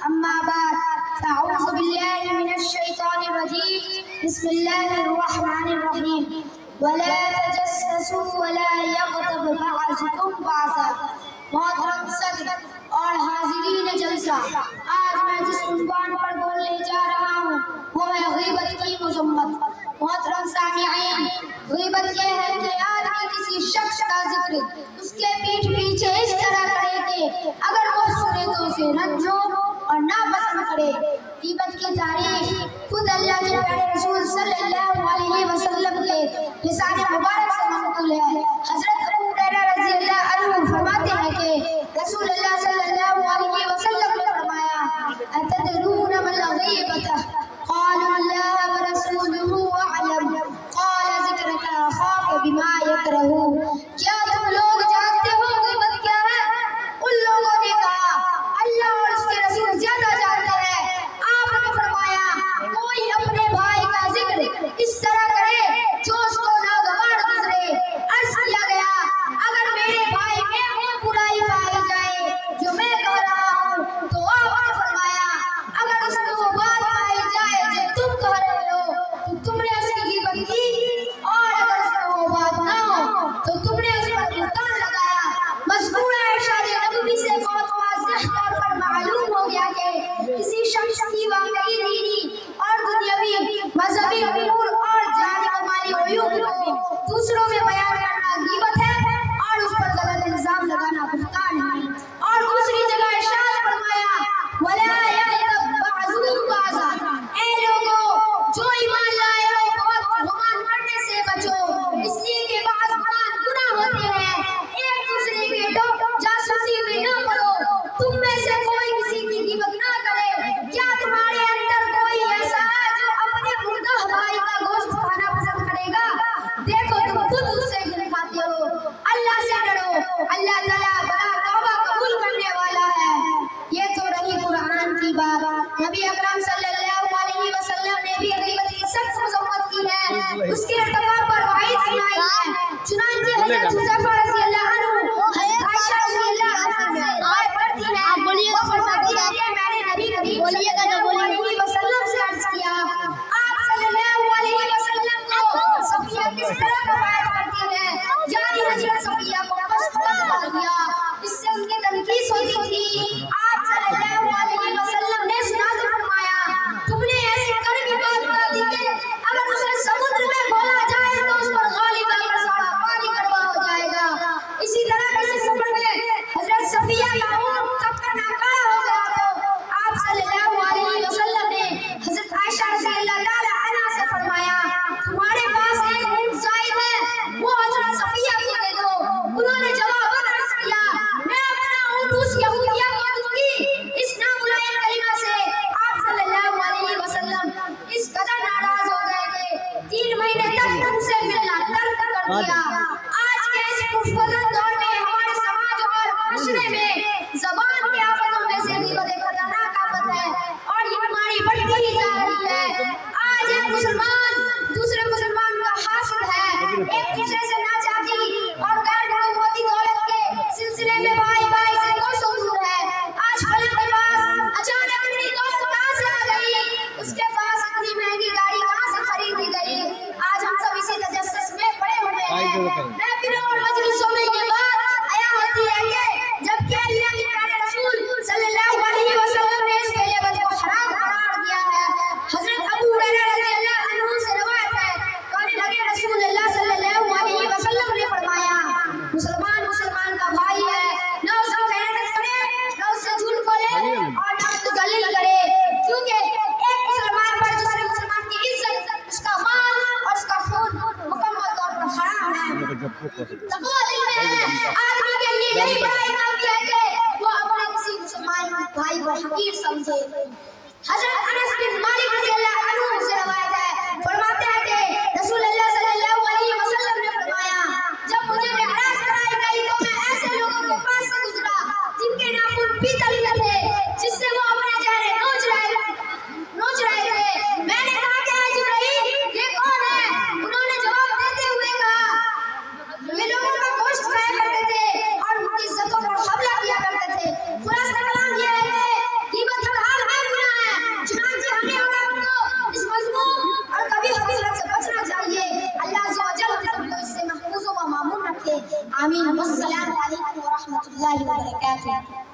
अम्मा बाद अऊज़ु बिल्लाहि मिनश शैतानिर रजीम बिस्मिल्लाहिर रहमानिर रहीम वला तजस्ससु वला यग़तब बअज़ुकुम बअज़ा। मोहतरम सदर और हाज़िरीन जलसा, आज मैं जिस उन्वान पर बोलने जा रहा हूँ वो है ग़ीबत की मज़म्मत। मोहतरम सामिईन, ग़ीबत ये है कि आदमी किसी शख्स का जिक्र उसके पीठ पीछे इस तरह करे कि अगर वो सुने तो उसे रंज हो और ना पसंद करे। ग़ीबत की तारीफ खुद अल्लाह के प्यारे रसूल सल्लल्लाहु अलैहि वसल्लम के लिसान मुबारक से मंक़ूल है। हज़रत अबू हुरैरा रज़ियल्लाहु अन्हु फरमाते हैं कि रसूलुल्लाह सल्लल्लाहु अलैहि वसल्लम ने फरमाया, अतदरून मल ग़ीबत? क़ालू अल्लाह व रसूलुहु अअलम। क़ाल ज़िक्रुका अख़ाक बिमा यकरहू। क्या तुम लोग जानते हो ग़ीबत क्या है? उन लोगों ने कहा, अल्लाह और उसके रसूल ज्यादा जानते हैं। आपने फरमाया, कोई अपने भाई का जिक्र इस तरह करे जो उसको नागवार गुजरे। अर्ज़ किया गया, अगर मेरे भाई में वो बुराई पाई जाए जो मैं कह रहा हूँ तो आपने फरमाया, अगर उसमें वो बात पाई जाए जो तुम कह रहे हो तो तुमने उसकी ग़ीबत की, और अगर उसमें वो बात ना हो तो तुमने उस पर बुहतान लगाया। मज़कूरा इरशाद नबवी से बहुत वाज़ेह तौर पर मालूम हो गया कि किसी शख्स की वाकई दीनी और दुनियावी मज़हबी उमूर और जानी व माली उयूब को दूसरों में बयान करना ग़ीबत है और उस पर गलत इल्ज़ाम लगाना बुहतान है। और दूसरी जगह इरशाद फरमाया, वला यग़तब बअज़ुकुम बअज़ा। ऐ लोगों, जो ईमान लाए हो बहुत गुमान करने से बचो, इसलिए कि बाज़ गुमान गुनाह होते हैं। एक दूसरे के जासूसी में न पड़ो। तुम में से कोई किसी की ग़ीबत ना करे। क्या तुम्हारे अंदर कोई ऐसा है जो अपने मुर्दा भाई का गोश्त खाना पसंद करेगा? देखो तुम खुद उससे गिर खाते हो। अल्लाह से डरो, अल्लाह ताला बड़ा तौबा कबूल करने वाला है। ये तो रही कुरान की बात। नबी अकरम सल्लल्लाहु अलैहि वसल्लम ने भी ग़ीबत की सख्त मज़म्मत की है, उसके इर्तिकाब पर वईद सुनाई है। चुनांचे हज़रत हुज़ैफा रज़ियल्लाहु अन्हु, हज़रत आयशा रज़ियल्लाहु अन्हा से रिवायत करती है, वो फरमाती है कि मैंने नबी करीम सल्लल्लाहु अलैहि वसल्लम से अर्ज़ किया, आप सल्लल्लाहु अलैहि वसल्लम को सफिया किस तरह कफ़ायत करती है? यानी हज़रत सफिया को पस्त बना दिया, इससे उनकी तनकीस होती थी। आप सल्लल्लाहु अलैहि वसल्लम ने सुना तो फरमाया, तुमने ऐसी कड़वी बात बता दी कि अगर उसे समुद्र में बोला जाए तो उस पर गालिब आकर सारा पानी कड़वा हो जाएगा। इसी तरह किसी सफर में हज़रत सफिया का ऊँट कब नाकारा हो गया तो आप सल्लल्लाहु अलैहि वसल्लम ने हज़रत आयशा रज़ियल्लाहु ताला अन्हा से फरमाया, तुम्हारे पास एक ऊँट ज़ायद है, वो हज़रत सफिया को दे दो। उन्होंने जवाबन अर्ज़ किया, मैं अपना ऊँट उस यहूदिया को दूंगी। इस नामुलायम कलिमा से आप सल्लल्लाहु अलैहि वसल्लम इस कदर नाराज हो गए कि 3 महीने तक उनसे मिलना तर्क कर दिया। आज के इस पुरफ़ज़न दौर में हमारे समाज और माशरे में ज़बान की आफतों में से ग़ीबत एक खतरनाक आफत है और ये बीमारी बढ़ती ही जा रही है। आज एक मुसलमान दूसरे मुसलमान का हासिद है, एक दूसरे से नाचाती और गैर हुकूमती दौलत के सिलसिले में भाई भाई से कोसों दूर है। आज फलां के पास अचानक इतनी दौलत कहाँ से आ गई, उसके पास इतनी महंगी गाड़ी कहाँ से खरीदी गई। आज हम सब इसी तजस्सुस में पड़े हुए हैं। महफिलों और मजलिसों में ये बात आया होती है कि जबकि अल्लाह के प्यारे रसूल सल्लल्लाहु अलैहि वसल्लम ने इस ग़ीबत को हराम करार दिया है। हज़रत अबू हुरैरा रज़ियल्लाहु अन्हु से रिवायत है, कहने लगे रसूलुल्लाह सल्लल्लाहु अलैहि वसल्लम ने फरमाया, मुसलमान मुसलमान का भाई है, न उसकी खयानत करे, न उससे झूठ बोले और न उसको ज़लील करे, क्योंकि एक मुसलमान पर दूसरे मुसलमान की इज्जत, उसका माल और उसका खून मुकम्मल तौर पर हराम है। तक़वा दिल में है, आदमी के लिए यही बड़ा इनाम है कि वो अपने किसी मुसलमान भाई को हकीर समझे। हज़रत अनस बिन मालिक रज़ियल्लाहु अन्हु से रिवायत है, फरमाते हैं कि रसूलुल्लाह सल्लल्लाहु अलैहि वसल्लम ने फरमाया, जब मुझे मेराज कराई गई तो मैं ऐसे लोगों के पास से गुजरा जिनके नाखून पीतल के थे, जिससे वो अपने चेहरे नोच रहे थे। मैंने कहा कि जिब्राइल ये कौन है? उन्होंने जवाब देते हुए कहा, ये लोगों का गोश्त खाया करते थे और उनकी इज्जतों पर हमला किया करते थे। खुलासा कलाम ये है कि ग़ीबत हर हाल आमीन। अस्सलामु अलैकुम व रहमतुल्लाहि व बरकातुहू।